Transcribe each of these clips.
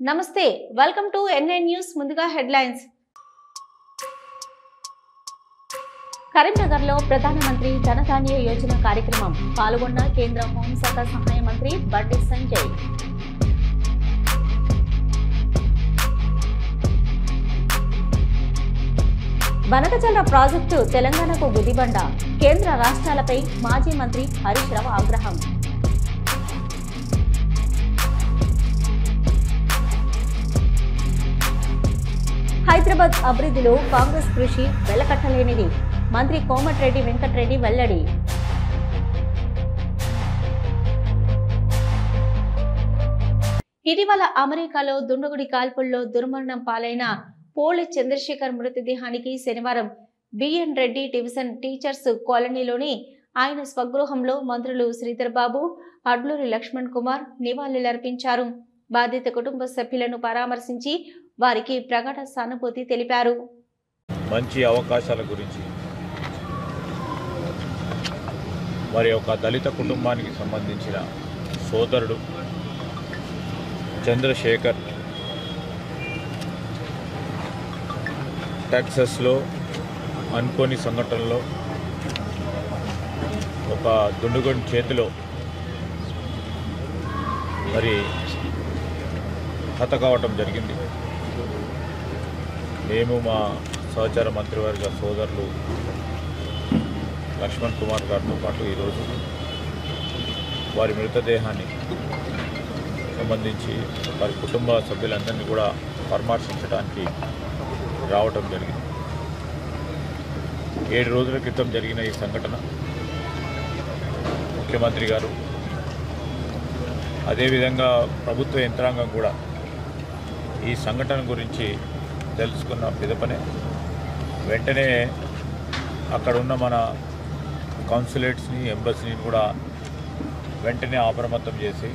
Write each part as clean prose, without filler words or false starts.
నమస్తే welcome to NI news ముందుగా headlines కరీంనగర్లో ప్రధానమంత్రి ధనధాన్య యోజన కార్యక్రమం పాల్గొన్న కేంద్ర హోంశాఖ సహాయ మంత్రి బండి సంజయ్ బనకచర్ల ప్రాజెక్టు తెలంగాణకు గుదిబండ కేంద్ర రాష్ట్రాలపై మాజీ మంత్రి హరీష్ రావు ఆగ్రహం హైదరాబాద్ అభివృద్ధిలో కాంగ్రెస్ కృషి వెలకట్టలేనిది మంత్రి కోమటిరెడ్డి వెంకటరెడ్డి వెల్లడి ఇటీవల అమెరికాలో దుండగుడి కాల్పుల్లో దుర్మరణం పాలైన పోలి చంద్రశేఖర్ మృతదేహానికి శనివారం బిఎన్ రెడ్డి డివిజన్ టీచర్స్ కాలనీలోని ఆయన స్వగృహంలో మంత్రులు శ్రీధర్ బాబు అడ్లూరి లక్ష్మణ్ కుమార్ నివాళులర్పించారు. బాధిత కుటుంబ సభ్యులను పరామర్శించి వారికి ప్రగాఢ సానుభూతి తెలిపారు. మంచి అవకాశాల గురించి మరి ఒక దళిత కుటుంబానికి సంబంధించిన సోదరుడు చంద్రశేఖర్ టెక్సస్లో అనుకోని సంఘటనలో ఒక దుండుగొండి చేతిలో మరి హత కావటం జరిగింది. మేము మా సహచార మంత్రివర్గ సోదరులు లక్ష్మణ్ కుమార్ గారితో పాటు ఈరోజు వారి మృతదేహాన్ని సంబంధించి వారి కుటుంబ సభ్యులందరినీ కూడా పరామర్శించడానికి రావటం జరిగింది. 7 రోజుల క్రితం జరిగిన ఈ సంఘటన ముఖ్యమంత్రి గారు అదేవిధంగా ప్రభుత్వ యంత్రాంగం కూడా ఈ సంఘటన గురించి తెలుసుకున్న పిదపనే వెంటనే అక్కడ ఉన్న మన కాన్సులేట్స్ని ఎంబసీని కూడా వెంటనే అప్రమత్తం చేసి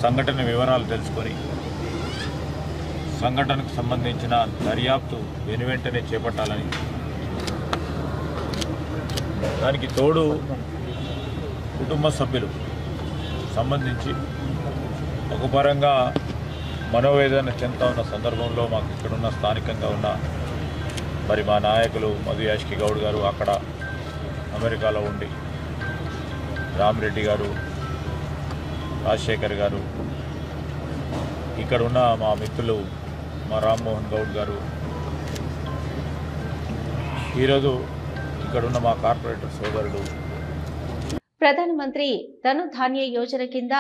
సంఘటన వివరాలు తెలుసుకొని సంఘటనకు సంబంధించిన దర్యాప్తు వెనువెంటనే చేపట్టాలని, దానికి తోడు కుటుంబ సభ్యులు సంబంధించి ఒక పరంగా మనోవేదన చెందుతా ఉన్న సందర్భంలో మాకు ఇక్కడున్న స్థానికంగా ఉన్న మరి మా నాయకులు మధు యాష్కి గౌడ్ గారు అక్కడ అమెరికాలో ఉండి, రామిరెడ్డి గారు, రాజశేఖర్ గారు, ఇక్కడ ఉన్న మా మిత్రులు మా రామ్మోహన్ గౌడ్ గారు, ఈరోజు ఇక్కడున్న మా కార్పొరేటర్ సోదరుడు. ప్రధానమంత్రి ధనధాన్య యోజన కింద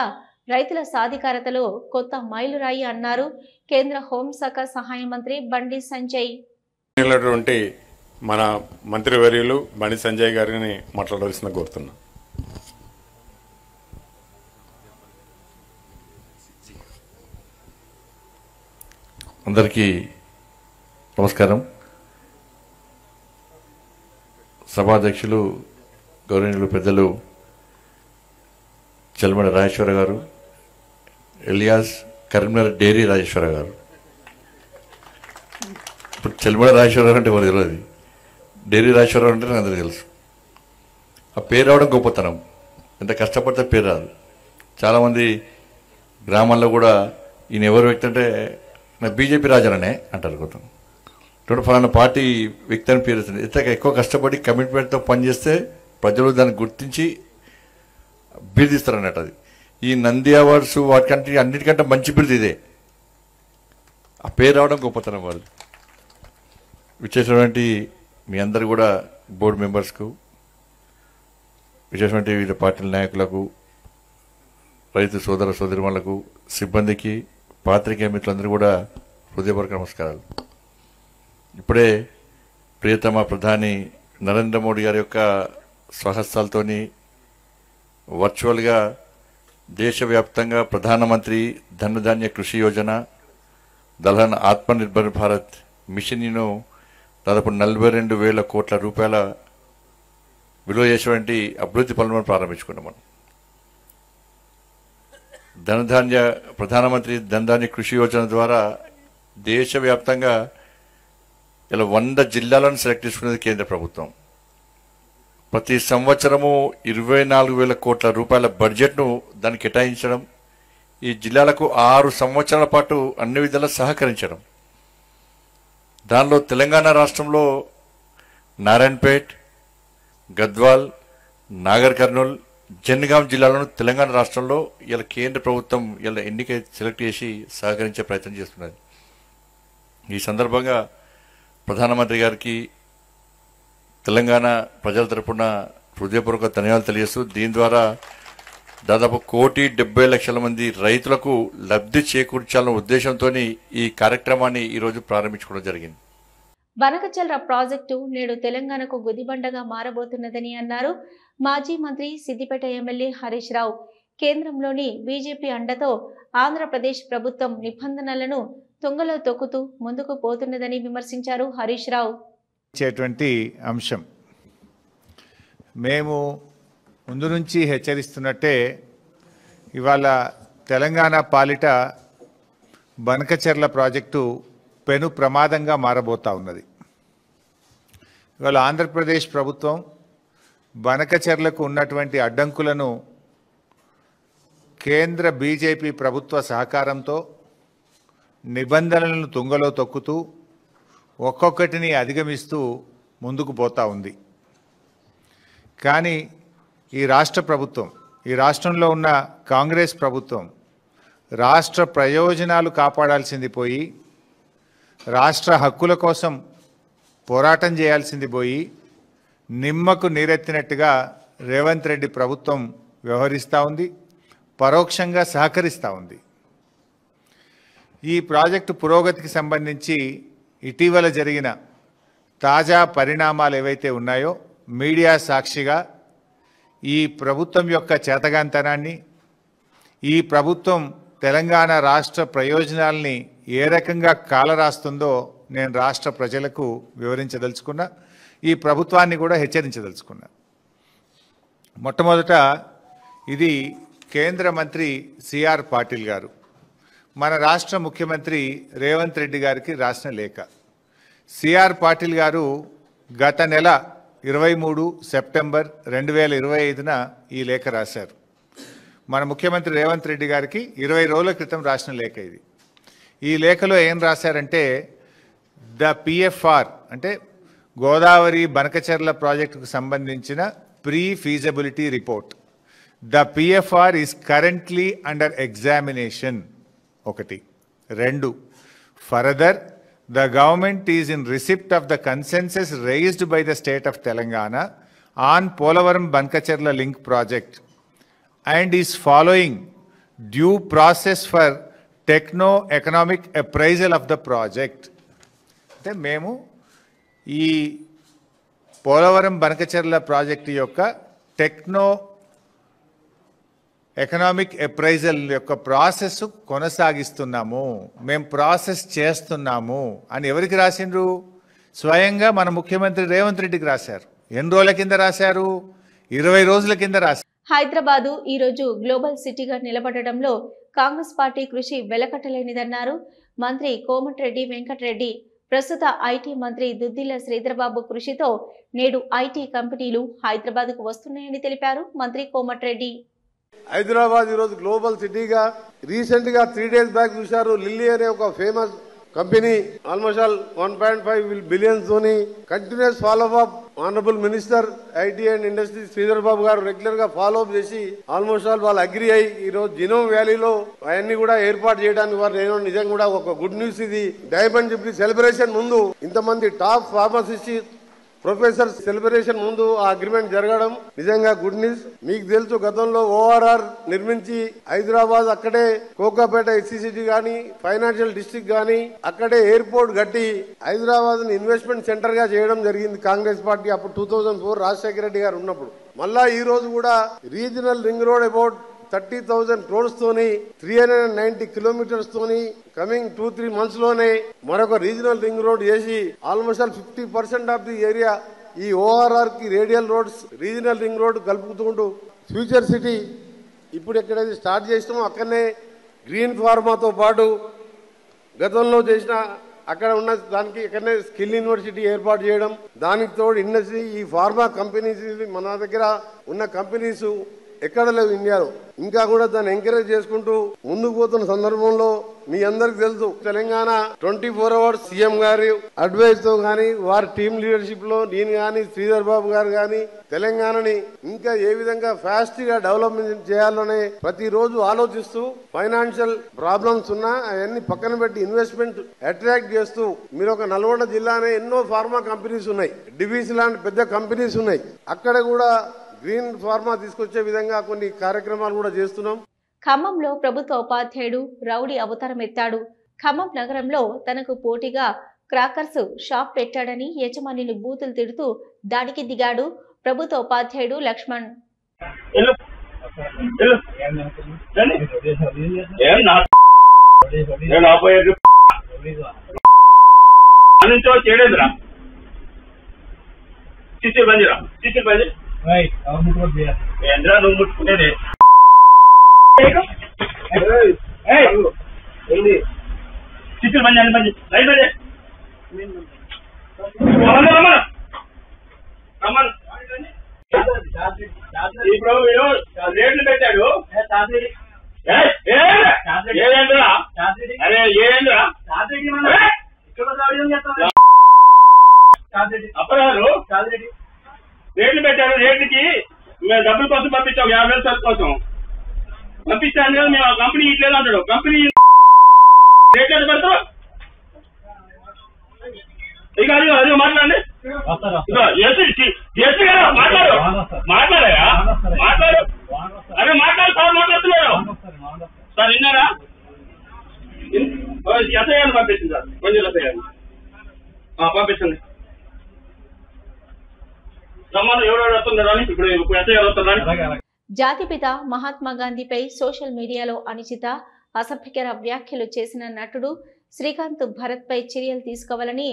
రైతుల సాధికారతలో కొత్త మైలురాయి అన్నారు కేంద్ర హోంశాఖ సహాయ మంత్రి బండి సంజయ్. మన మంత్రివర్యులు బండి సంజయ్ గారిని మాట్లాడవలసిన కోరుతున్నా. అందరికీ నమస్కారం. సభాధ్యక్షులు గౌరవనీయులు పెద్దలు చెల్మడ రాజేశ్వర గారు, ఎలియాస్ కరీంనగర్ డైరీ రాజేశ్వర గారు. ఇప్పుడు చెల్మడ రాజేశ్వరరావు అంటే ఎవరు తెలియదు, డైరీ రాజేశ్వరరావు అంటే నాకు అందరికీ తెలుసు. ఆ పేరు రావడం గొప్పతనం, ఎంత కష్టపడితే పేరు రాదు. చాలామంది గ్రామాల్లో కూడా ఈయన ఎవరు వ్యక్తి అంటే నాకు బీజేపీ రాజానే అంటారు. కొత్త ఇప్పుడు ఫలానా పార్టీ వ్యక్తి అని పేరు వస్తుంది. ఎంత ఎక్కువ కష్టపడి కమిట్మెంట్తో పనిచేస్తే ప్రజలు దాన్ని గుర్తించి బిరుదిస్తారు అన్నట్టు. అది ఈ నంది అవార్డ్స్ వాటికంటే అన్నిటికంటే మంచి బిరుదు ఇదే. ఆ పేరు రావడం గొప్పతనం. వాళ్ళు విశేషమైనటువంటి మీ అందరు కూడా బోర్డు మెంబర్స్కు, విశేషమైన వివిధ పార్టీల నాయకులకు, రైతు సోదర సోదరిమణులకు, సిబ్బందికి, పాత్రికేయ మిత్రులందరూ కూడా హృదయపూర్వక నమస్కారాలు. ఇప్పుడే ప్రియతమ ప్రధాని నరేంద్ర మోడీ గారి యొక్క స్వహస్తాలతోని వర్చువల్గా దేశవ్యాప్తంగా ప్రధానమంత్రి ధనధాన్య కృషి యోజన, దళన్ ఆత్మనిర్భర్ భారత్ మిషన్ను దాదాపు 42,000 కోట్ల రూపాయల విలువ చేసేటువంటి అభివృద్ధి పనులను ప్రారంభించుకున్నాం. మనం ప్రధానమంత్రి ధనధాన్య కృషి యోజన ద్వారా దేశవ్యాప్తంగా ఇలా 100 జిల్లాలను సెలెక్ట్ చేసుకునేది కేంద్ర ప్రభుత్వం. ప్రతి సంవత్సరము 24,000 కోట్ల రూపాయల బడ్జెట్ను దానికి కేటాయించడం, ఈ జిల్లాలకు 6 సంవత్సరాల పాటు అన్ని విధాలా సహకరించడం. దానిలో తెలంగాణ రాష్ట్రంలో నారాయణపేట్, గద్వాల్, నాగర్ కర్నూల్, జనగాం జిల్లాలను తెలంగాణ రాష్ట్రంలో ఇలా కేంద్ర ప్రభుత్వం ఇలా ఎన్నిక సెలెక్ట్ చేసి సహకరించే ప్రయత్నం చేస్తున్నది. ఈ సందర్భంగా ప్రధానమంత్రి గారికి తెలంగాణ ప్రజల తరపున హృదయపూర్వక ధన్యవాదాలు తెలియజేస్తూ దీని ద్వారా దాదాపు 1,70,00,000 మంది రైతులకు లబ్ధి చేకూర్చాలన్న ఉద్దేశంతో ఈ కార్యక్రమాన్ని ఈరోజు ప్రారంభించుకోవడం జరిగింది. బనకచర్ల ప్రాజెక్టు నేడు తెలంగాణకు గుదిబండగా మారబోతున్నదని అన్నారు మాజీ మంత్రి సిద్దిపేట ఎమ్మెల్యే హరీష్ రావు. కేంద్రంలోని బీజేపీ అండతో ఆంధ్రప్రదేశ్ ప్రభుత్వం నిబంధనలను తుంగలో తొక్కుతూ ముందుకు పోతున్నదని విమర్శించారు హరీష్ రావు. అంశం మేము ముందు నుంచి హెచ్చరిస్తున్నట్టే ఇవాళ తెలంగాణ పాలిట బనకచెర్ల ప్రాజెక్టు పెను ప్రమాదంగా మారబోతా ఉన్నది. ఇవాళ ఆంధ్రప్రదేశ్ ప్రభుత్వం బనకచెర్లకు ఉన్నటువంటి అడ్డంకులను కేంద్ర బీజేపీ ప్రభుత్వ సహకారంతో నిబంధనలను తుంగలో తొక్కుతూ ఒక్కొక్కటిని అధిగమిస్తూ ముందుకు పోతా ఉంది. కానీ ఈ రాష్ట్ర ప్రభుత్వం, ఈ రాష్ట్రంలో ఉన్న కాంగ్రెస్ ప్రభుత్వం రాష్ట్ర ప్రయోజనాలు కాపాడాల్సింది పోయి, రాష్ట్ర హక్కుల కోసం పోరాటం చేయాల్సింది పోయి, నిమ్మకు నీరెత్తినట్టుగా రేవంత్ రెడ్డి ప్రభుత్వం వ్యవహరిస్తూ ఉంది, పరోక్షంగా సహకరిస్తూ ఉంది. ఈ ప్రాజెక్టు పురోగతికి సంబంధించి ఇటీవల జరిగిన తాజా పరిణామాలు ఏవైతే ఉన్నాయో మీడియా సాక్షిగా ఈ ప్రభుత్వం యొక్క చేతగాంతనాన్ని, ఈ ప్రభుత్వం తెలంగాణ రాష్ట్ర ప్రయోజనాల్ని ఏ రకంగా కాలరాస్తుందో నేను రాష్ట్ర ప్రజలకు వివరించదలుచుకున్నా, ఈ ప్రభుత్వాన్ని కూడా హెచ్చరించదలుచుకున్నా. మొట్టమొదట ఇది కేంద్ర మంత్రి సిఆర్ పాటిల్ గారు మన రాష్ట్ర ముఖ్యమంత్రి రేవంత్ రెడ్డి గారికి రాసిన లేఖ. సిఆర్ పాటిల్ గారు గత నెల 23 సెప్టెంబర్ 2025న ఈ లేఖ రాశారు. మన ముఖ్యమంత్రి రేవంత్ రెడ్డి గారికి 20 రోజుల క్రితం రాసిన లేఖ ఇది. ఈ లేఖలో ఏం రాశారంటే, ద పిఎఫ్ఆర్ అంటే గోదావరి బనకచెర్ల ప్రాజెక్టుకు సంబంధించిన pre feasibility report, the PFR is currently under examination. 1. 2. Further, the government is in receipt of the consensus raised by the state of Telangana on Polavaram Bankacherla link project and is following due process for techno-economic appraisal of the project. అంటే మేము ఈ Polavaram Banakacherla project యొక్క economic appraisal యొక్క process కొనసాగిస్తున్నాము, మేము process చేస్తున్నాము అని ఎవరికి రాసిండ్రు? స్వయంగా మన ముఖ్యమంత్రి రేవంత్ రెడ్డికి రాశారు. ఎన్ని రోజుల కింద రాశారు? 20 రోజుల కింద రాశారు. హైదరాబాదు ఈరోజు గ్లోబల్ సిటీగా నిలబడడంలో కాంగ్రెస్ పార్టీ కృషి వెలకట్టలేనిదన్నారు మంత్రి కోమటిరెడ్డి వెంకటరెడ్డి. ప్రస్తుత ఐటీ మంత్రి దుద్దిల్ల శ్రీధర్బాబు కృషితో నేడు ఐటీ కంపెనీలు హైదరాబాద్కు వస్తున్నాయని తెలిపారు మంత్రి కోమటిరెడ్డి. హైదరాబాద్ ఈరోజు గ్లోబల్ సిటీగా, రీసెంట్ గా 3 days బ్యాక్ చూశారు, లిల్లీ అనే ఒక famous company almost all 1.5 billion తోని continuous follow up honourable minister IT and industry Sridhar Babu garu regular గా ఫాలో అప్ చేసి ఆల్మోస్ట్ ఆల్ వాళ్ళు అగ్రి అయ్యి ఈ రోజు జినోమ్ వ్యాలీలో అవన్నీ కూడా ఏర్పాటు చేయడానికి వారు నిజంగా కూడా ఒక గుడ్ న్యూస్. ఇది డైమండ్ జూబ్లీ సెలబ్రేషన్ ముందు ఇంతమంది టాప్ ఫార్మసిస్ట్ ప్రొఫెసర్ సెలబ్రేషన్ ముందు ఆ అగ్రిమెంట్ జరగడం నిజంగా గుడ్ న్యూస్. మీకు తెలుసు, గతంలో ఓఆర్ఆర్ నిర్మించి హైదరాబాద్ అక్కడే కోకాపేట ఎస్సీసీటీ గానీ ఫైనాన్షియల్ డిస్ట్రిక్ట్ గానీ అక్కడే ఎయిర్పోర్ట్ కట్టి హైదరాబాద్ ని ఇన్వెస్ట్మెంట్ సెంటర్ గా చేయడం జరిగింది కాంగ్రెస్ పార్టీ అప్పుడు 2004 రాజశేఖర రెడ్డి గారు ఉన్నప్పుడు. మళ్ళా ఈ రోజు కూడా regional ring road about 30,000 crores తోని 390 kilometers తోని కమింగ్ 2-3 months లోనే మరొక రీజనల్ రింగ్ రోడ్ చేసి ఆల్మోస్ట్ 50% ఆఫ్ ది ఏరియా ఈ ఓఆర్ఆర్ కి radial roads regional ring road కలుపుకుంటూ ఫ్యూచర్ సిటీ ఇప్పుడు ఎక్కడైతే స్టార్ట్ చేస్తామో అక్కడనే గ్రీన్ ఫార్మాతో పాటు గతంలో చేసిన అక్కడ ఉన్న దానికి ఇక్కడనే స్కిల్ యూనివర్సిటీ ఏర్పాటు చేయడం, దానికి తోడు ఇండస్ట్రీ ఈ ఫార్మా కంపెనీస్ మన దగ్గర ఉన్న కంపెనీస్ ఎక్కడ లేవు ఇండియాలో. ఇంకా కూడా దాన్ని ఎంకరేజ్ చేసుకుంటూ ముందుకు పోతున్న సందర్భంలో మీ అందరికి తెలుసు, తెలంగాణ 24 అవర్స్ సీఎం గారి అడ్వైస్ తో గానీ, వారి టీమ్ లీడర్షిప్ లో నేను గానీ, శ్రీధర్ బాబు గారు గానీ, తెలంగాణని ఇంకా ఏ విధంగా ఫాస్ట్ గా డెవలప్మెంట్ చేయాలనే ప్రతిరోజు ఆలోచిస్తూ, ఫైనాన్షియల్ ప్రాబ్లమ్స్ ఉన్నా అవన్నీ పక్కన పెట్టి ఇన్వెస్ట్మెంట్ అట్రాక్ట్ చేస్తూ, మీరు ఒక నల్గొండ జిల్లానే ఎన్నో ఫార్మా కంపెనీస్ ఉన్నాయి, డివిసి లాంటి పెద్ద కంపెనీస్ ఉన్నాయి, అక్కడ కూడా గ్రీన్ ఫార్మా తీసుకొచ్చే విధంగా కొన్ని కార్యక్రమాలు కూడా చేస్తున్నాం. ఖమ్మంలో ప్రభుత్వ ఉపాధ్యాయుడు రౌడీ అవతారం ఎత్తాడు. ఖమ్మం నగరంలో తనకు పోటీగా క్రాకర్స్ షాప్ పెట్టాడని యజమానిని బూతులు తిడుతూ దాడికి దిగాడు ప్రభుత్వ ఉపాధ్యాయుడు లక్ష్మణ్. నువ్వు ముట్టుకునేది చిచ్చులు బండి అన్ని బండి రైట్ బండి ఇప్పుడు వీడు రేట్లు పెట్టాడు. ఏదేంద్రా అరే ఏదేంద్రా అప్పగారు రేట్లు పెట్టారు. రేట్లకి మేము డబ్బుల కోసం పంపించాం, 50,000 సరుకు కోసం పంపించాను కదా. మేము ఆ కంపెనీ ఇట్లేదు అంటాడు. కంపెనీ రేట్ ఎంత పెడతావు? ఇక అది మాట్లాడండి. మాట్లాడు మాట్లాడాయా మాట్లాడు. అరే మాట్లాడు సార్, మాట్లాడుతున్నాడు సార్. విన్నారా? ఎస్ఐఆర్ పంపించింది సార్, కొంచెం ఎస్ఐఆర్ పంపించండి. జాతిపిత మహాత్మా గాంధీపై సోషల్ మీడియాలో అనుచిత అసభ్యకర వ్యాఖ్యలు చేసిన నటుడు శ్రీకాంత్ భరత్ పై చర్యలు తీసుకోవాలని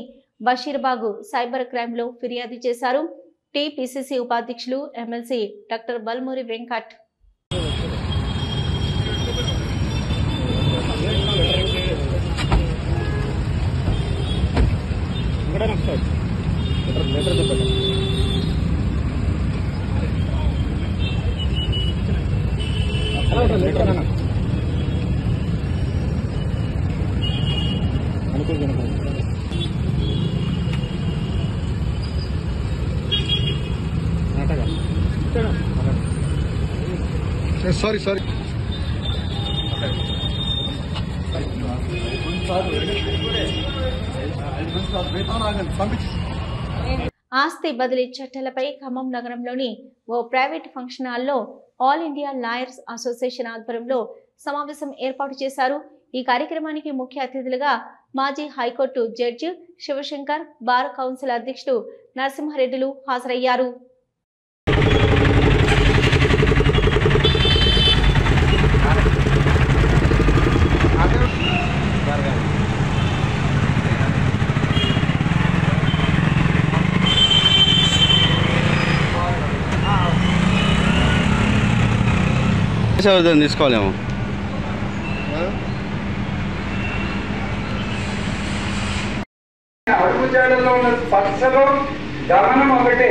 బషీర్బాగ్ సైబర్ క్రైమ్ లో ఫిర్యాదు చేశారు టీపీసీసీ ఉపాధ్యక్షులు ఎమ్మెల్సీ డాక్టర్ బల్మూరి వెంకట్. సారీ ఆస్తి బదిలీ చట్టాలపై ఖమ్మం నగరంలోని ఓ ప్రైవేట్ ఫంక్షన్ హాల్లో ఆల్ ఇండియా లాయర్స్ అసోసియేషన్ ఆధ్వర్యంలో సమావేశం ఏర్పాటు చేశారు. ఈ కార్యక్రమానికి ముఖ్య అతిథులుగా మాజీ high court judge Shivashankar, bar council అధ్యక్షుడు నరసింహారెడ్డిలు హాజరయ్యారు. తీసుకోలేము. అడుగుజాడల్లో ఉన్న స్పర్శలో గమనం ఒకటే.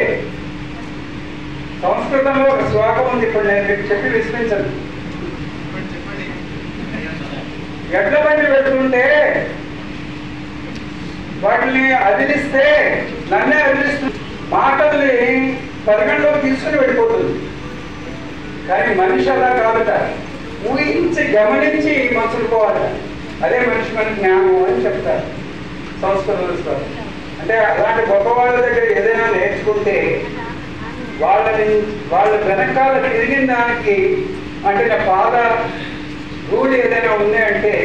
సంస్కృతంలో ఒక శ్లోకం ఉంది, ఇప్పుడు నేను మీకు చెప్పి విస్మరించను. ఎడ్ల బండి పెడుతుంటే వాటిని అదిలిస్తే నన్నే అదిలిస్తుంది, మాటల్ని పరిగణలోకి తీసుకుని వెళ్ళిపోతుంది. కానీ మనిషి అలా కాదట, ఊహించి గమనించి మసులుకోవాలి. అదే మనిషి మన జ్ఞానం అని చెప్తారు సంస్కృతంలో. అంటే అలాంటి గొప్ప వాళ్ళ దగ్గర ఏదైనా నేర్చుకుంటే వాళ్ళ వెనకాల తిరిగిన దానికి అంటే నా పాద రూల్ ఏదైనా ఉంది అంటే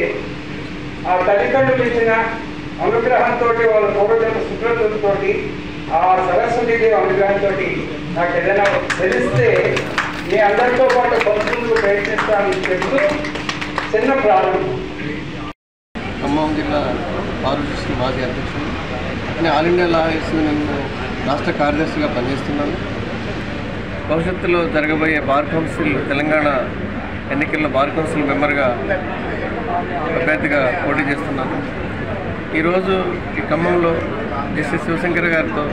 ఆ తల్లిదండ్రులు ఇచ్చిన అనుగ్రహంతో, వాళ్ళ పూర్వజన్మ శుభ్రతతో, ఆ సరస్వతి అనుగ్రహంతో నాకు ఏదైనా తెలిస్తే మీ అందరితో పాటు పంచుకుంటూ ప్రయత్నిస్తానని చెప్తూ చిన్న ప్రారంభం. ఖమ్మం జిల్లా బార్ అసోసియేషన్ మాజీ అధ్యక్షుడు. నేను ఆల్ ఇండియా లాయర్స్ యూనియన్ రాష్ట్ర కార్యదర్శిగా పనిచేస్తున్నాను. భవిష్యత్తులో జరగబోయే బార్ కౌన్సిల్ తెలంగాణ ఎన్నికల్లో బార్ కౌన్సిల్ మెంబర్గా అభ్యర్థిగా పోటీ చేస్తున్నాను. ఈరోజు ఈ ఖమ్మంలో జస్టిస్ శివశంకర్ గారితో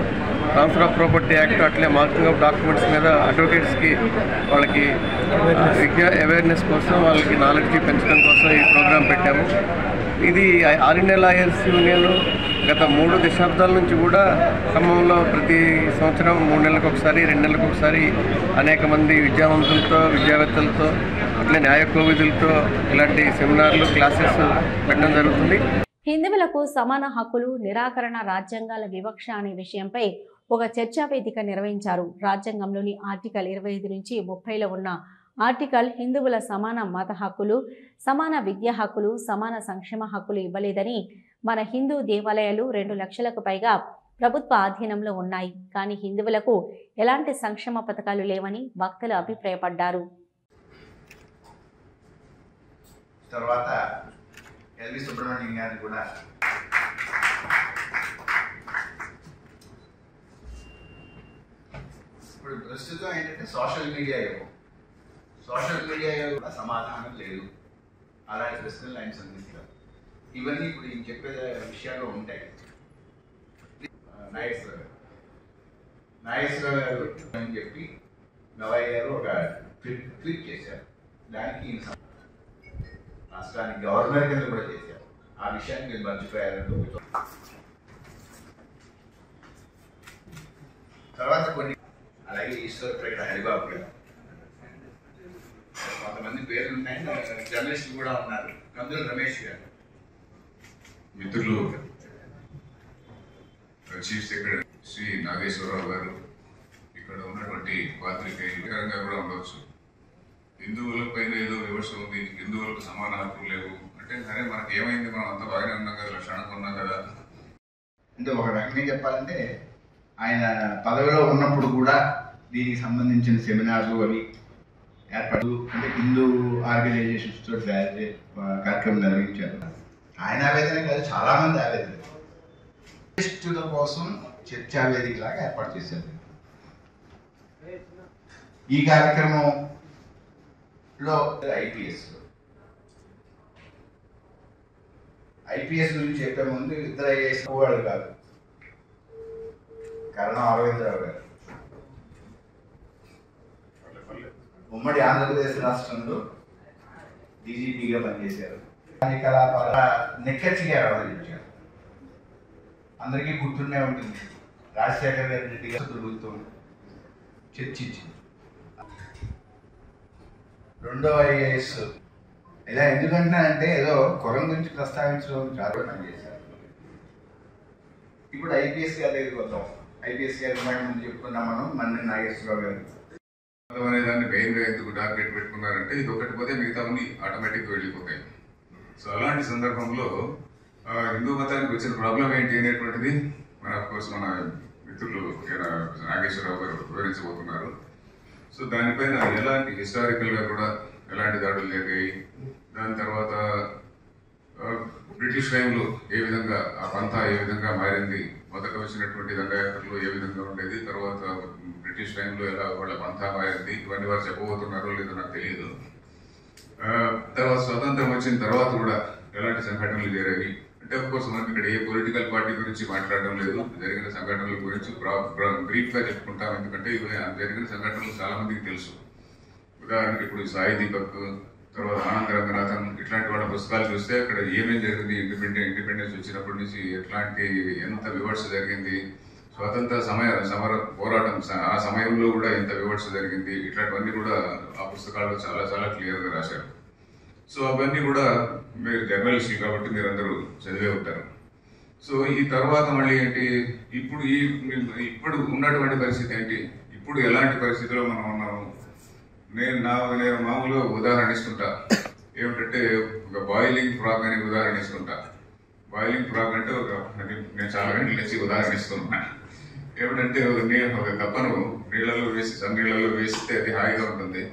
ట్రాన్స్ఫర్ ఆఫ్ ప్రాపర్టీ యాక్ట్, అట్లే మార్కింగ్ ఆఫ్ డాక్యుమెంట్స్ మీద అడ్వకేట్స్కి వాళ్ళకి అవేర్నెస్ కోసం, వాళ్ళకి నాలెడ్జ్ పెంచడం కోసం ఈ ప్రోగ్రాం పెట్టాము. ఇది ఆల్ ఇండియా లాయర్స్ యూనియన్ గత 3 దశాబ్దాల నుంచి కూడా ఖమ్మంలో ప్రతి సంవత్సరం 3 నెలలకు ఒకసారి 2 నెలలకు ఒకసారి అనేక మంది విద్యావంతులతో, విద్యావేత్తలతో, అట్లే న్యాయ కోవిదులతో ఇలాంటి సెమినార్లు, క్లాసెస్ పెట్టడం జరుగుతుంది. హిందువులకు సమాన హక్కులు, నిరాకరణ, రాజ్యాంగాల వివక్ష అనే విషయంపై ఒక చర్చా వేదిక నిర్వహించారు. రాజ్యాంగంలోని ఆర్టికల్ 25 నుంచి 30లో ఉన్న ఆర్టికల్ హిందువుల సమాన మత హక్కులు, సమాన విద్యా హక్కులు, సమాన సంక్షేమ హక్కులు ఇవ్వలేదని, మన హిందూ దేవాలయాలు 2 లక్షలకు పైగా ప్రభుత్వ ఆధీనంలో ఉన్నాయి, కానీ హిందువులకు ఎలాంటి సంక్షేమ పథకాలు లేవని వక్తలు అభిప్రాయపడ్డారు. తర్వాత ఎల్వి సుబ్రహ్మణ్యం గారిని కూడా ఇప్పుడు ప్రస్తుతం ఏంటంటే సోషల్ మీడియా కూడా సమాధానం లేదు. అలాంటి ప్రశ్నలు ఆయన సంధిస్తారు. ఇవన్నీ ఇప్పుడు ఈయన చెప్పే విషయాల్లో ఉంటాయి. నాగేశ్వరరావు గారు అని చెప్పి గవయ్య గారు ఒక ట్వీట్ చేశారు. దానికి రాష్ట్రానికి గవర్నర్ కింద కూడా చేశారు. ఆ విషయాన్ని మీరు మర్చిపోయారు. తర్వాత కొన్ని అలాగే ఈశ్వరపేట హరిబాబు గారు, కొంతమంది పేర్లు ఉన్నాయి, జర్నలిస్టులు కూడా ఉన్నారు. కందుల రమేష్ గారు, మిత్రులు చీఫ్ సెక్రటరీ శ్రీ నాగేశ్వరరావు గారు, ఇక్కడ ఉన్నటువంటి పాత్రికేయులుగా కూడా ఉండవచ్చు. హిందువులపైన ఏదో వివక్ష ఉంది, హిందువులకు సమాన హక్కులు లేవు అంటే, సరే మనకి ఏమైంది, మనం అంతా బాగానే ఉన్నాం కదా, లక్షణంగా ఉన్నాం కదా. అంటే ఒక రకంగా చెప్పాలంటే ఆయన పదవిలో ఉన్నప్పుడు కూడా దీనికి సంబంధించిన సెమినార్లు అవి ఏర్పాటు, అంటే హిందూ ఆర్గనైజేషన్స్ తోటి కార్యక్రమం నిర్వహించారు. ఆయన ఆవేదన కాదు, చాలా మంది ఆవేదన కోసం చర్చా వేదిక లాగా ఏర్పాటు చేశారు. ఈ కార్యక్రమంలో ఐపీఎస్ గురించి చెప్పే ముందు ఇద్దరు ఐఏఎస్ వాళ్ళు కాదు, కరణం అరవిందరావు గారు ఉమ్మడి ఆంధ్రప్రదేశ్ రాష్ట్రంలో డీజీపీగా పనిచేశారు. కార్యకలాపాల నిక్కచ్చిగా వ్యవహరించారు. అందరికీ గుర్తుండే ఉంటుంది, రాజశేఖర్ గారి రెడ్డి గారు ప్రభుత్వం చర్చించింది. రెండో ఐఏఎస్ ఇలా ఎందుకంటే ఏదో కులం గురించి ప్రస్తావించడం చాలా పనిచేశారు. ఇప్పుడు ఐపీఎస్ గారి దగ్గరికి వద్దాం. ఐపీఎస్ గారి ముందు చెప్పుకున్నాం మనం, మన్ని నాగేశ్వరరావు గారు అనే దాన్ని మెయిన్గా ఎందుకు టార్గెట్ పెట్టుకున్నారంటే, ఇది ఒకటి పోతే మిగతావన్నీ ఆటోమేటిక్గా వెళ్ళిపోతాయి. సో అలాంటి సందర్భంలో హిందూ మతానికి వచ్చిన ప్రాబ్లం ఏంటి అనేటువంటిది మన మిత్రులు నాగేశ్వరరావు గారు వివరించబోతున్నారు. సో దానిపైన ఎలాంటి హిస్టారికల్గా కూడా ఎలాంటి దాడులు జరిగాయి, దాని తర్వాత బ్రిటిష్ టైంలో ఏ విధంగా ఆ పంథా ఏ విధంగా మారింది, మొదట వచ్చినటువంటి దండయాత్రలు ఏ విధంగా ఉండేది, తర్వాత బ్రిటిష్ టైంలో ఎలా వాళ్ళ పంథా మారింది, ఇవన్నీ వారు చెప్పబోతున్నారో లేదో నాకు తెలియదు. తర్వాత స్వతంత్రం వచ్చిన తర్వాత కూడా ఎలాంటి సంఘటనలు జరిగాయి అంటే, ఆఫ్ కోర్స్ మనకి ఇక్కడ ఏ పొలిటికల్ పార్టీ గురించి మాట్లాడడం లేదు, జరిగిన సంఘటనల గురించి బ్రీఫ్గా చెప్పుకుంటాం. ఎందుకంటే ఇవి జరిగిన సంఘటనలు చాలా మందికి తెలుసు. ఉదాహరణకి ఇప్పుడు సాయి దీపక్, తర్వాత ఆనంద రంగనాథన్ ఇట్లాంటి వాళ్ళ పుస్తకాలు చూస్తే అక్కడ ఏమేమి జరిగింది, ఇండిపెండెన్స్ వచ్చినప్పటి నుంచి ఎట్లాంటి ఎంత వివక్ష జరిగింది, స్వతంత్ర సమర పోరాటం ఆ సమయంలో కూడా ఎంత వివక్ష జరిగింది, ఇట్లాంటివన్నీ కూడా ఆ పుస్తకాల్లో చాలా చాలా క్లియర్గా రాశారు. సో అవన్నీ కూడా మీరు జర్నలిస్టులు కాబట్టి మీరందరూ చదివే ఉంటారు. సో ఈ తర్వాత మళ్ళీ ఏంటి, ఇప్పుడు ఉన్నటువంటి పరిస్థితి ఏంటి, ఇప్పుడు ఎలాంటి పరిస్థితిలో మనం ఉన్నాము. నేను మామూలుగా ఉదాహరణ ఇస్తుంటా, ఏమిటంటే ఒక బాయిలింగ్ ఫ్రాగ్ అనే ఉదాహరణ ఇస్తుంటా. బాయిలింగ్ ఫ్రాగ్ అంటే నేను చాలా గంటల నుంచి ఉదాహరణ ఇస్తున్నా. ఏమిటంటే ఒక కప్పను నీళ్ళలో వేసి నీళ్ళలో వేస్తే అది హాయిగా ఉంటుంది,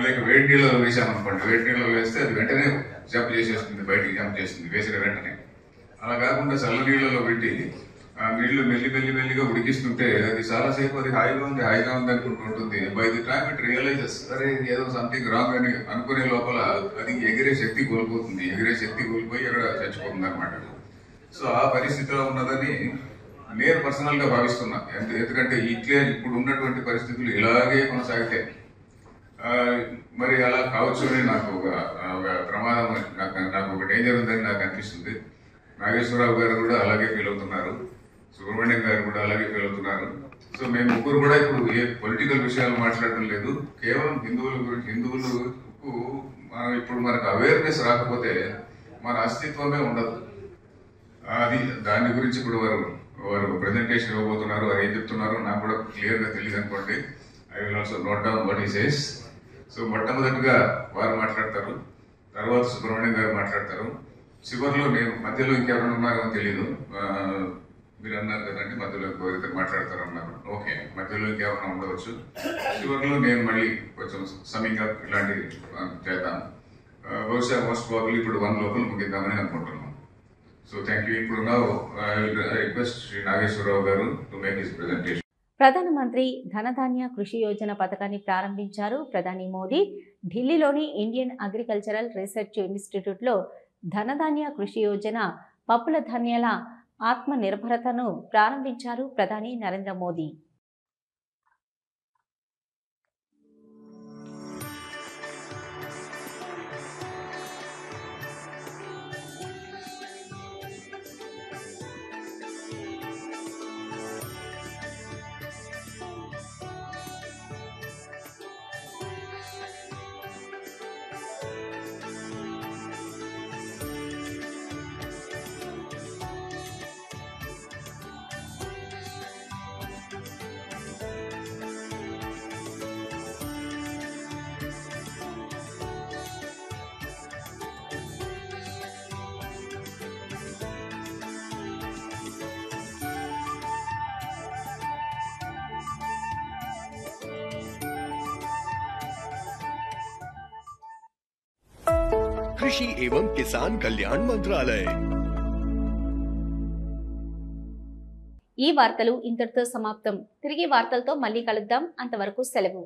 లేక వేడి నీళ్ళలో వేసామనుకోండి, వేడి నీళ్ళలో వేస్తే అది వెంటనే జంప్ చేసేస్తుంది, బయటికి జంప్ చేస్తుంది వేసిన వెంటనే. అలా కాకుండా చల్ల నీళ్ళలో పెట్టి ఆ నీళ్లు మెల్లిగా ఉడికిస్తుంటే అది చాలాసేపు అది హాయిగా ఉంది అనుకుంటూ ఉంటుంది. By the time it realises సరే ఏదో సంథింగ్ రాంగ్ అని అనుకునే లోపల అది ఎగిరే శక్తి కోల్పోయి అక్కడ చచ్చిపోతుంది అనమాట. సో ఆ పరిస్థితిలో ఉన్నదని నేను పర్సనల్గా భావిస్తున్నా. ఎందుకంటే ఇట్లే ఇప్పుడు ఉన్నటువంటి పరిస్థితులు ఇలాగే కొనసాగితే మరి అలా కావచ్చు అని నాకు ఒక ప్రమాదం, నాకు ఒక డేంజర్ ఉందని నాకు అనిపిస్తుంది. నాగేశ్వరరావు గారు కూడా అలాగే ఫీల్ అవుతున్నారు, సుబ్రహ్మణ్యం గారు కూడా అలాగే ఫీల్ అవుతున్నారు. సో మేము ముగ్గురు కూడా ఇప్పుడు ఏ పొలిటికల్ విషయాలు మాట్లాడడం లేదు, కేవలం హిందువులకు ఇప్పుడు మనకు అవేర్నెస్ రాకపోతే మన అస్తిత్వమే ఉండదు. అది దాని గురించి ఇప్పుడు వారు ప్రజెంటేషన్ ఇవ్వబోతున్నారు. వారు ఏం చెప్తున్నారో నాకు కూడా క్లియర్గా తెలియదు అనుకోండి. I will also note down what he says. So మొట్టమొదటిగా వారు మాట్లాడతారు, తర్వాత సుబ్రహ్మణ్యం గారు మాట్లాడతారు, చివరిలో నేను మధ్యలో ఇంకెవరైనా ఉన్నారో తెలియదు. మీరు అన్నారు కదండి మధ్యలో ఇద్దరు మాట్లాడతారు అన్నారు. ఓకే, మధ్యలో ఇంకెవరైనా ఉండవచ్చు. చివరిలో నేను మళ్ళీ కొంచెం సమ్మింగ్ అప్ ఇలాంటివి చేద్దాం. బహుశా మోస్ట్ ప్రాబబ్లీ ఇప్పుడు 1 లోపల ముగిద్దామని అనుకుంటున్నాం. So thank you. ఇప్పుడు రిక్వెస్ట్ శ్రీ నాగేశ్వరరావు గారు టు మేక్ హిస్ ప్రెజెంటేషన్. ప్రధానమంత్రి ధనధాన్య కృషి యోజన పథకాన్ని ప్రారంభించారు ప్రధాని మోదీ. ఢిల్లీలోని ఇండియన్ అగ్రికల్చరల్ రీసెర్చ్ ఇన్స్టిట్యూట్లో ధనధాన్య కృషి యోజన పప్పుల ధాన్యాల ఆత్మ నిర్భరతను ప్రారంభించారు ప్రధాని నరేంద్ర మోదీ. कृषि एवं किसान कल्याण मंत्रालय. ఈ వార్తలు ఇంతటితో సమాప్తం. తిరిగి వార్తలతో మళ్ళీ కలుద్దాం. అంతవరకు సెలవు.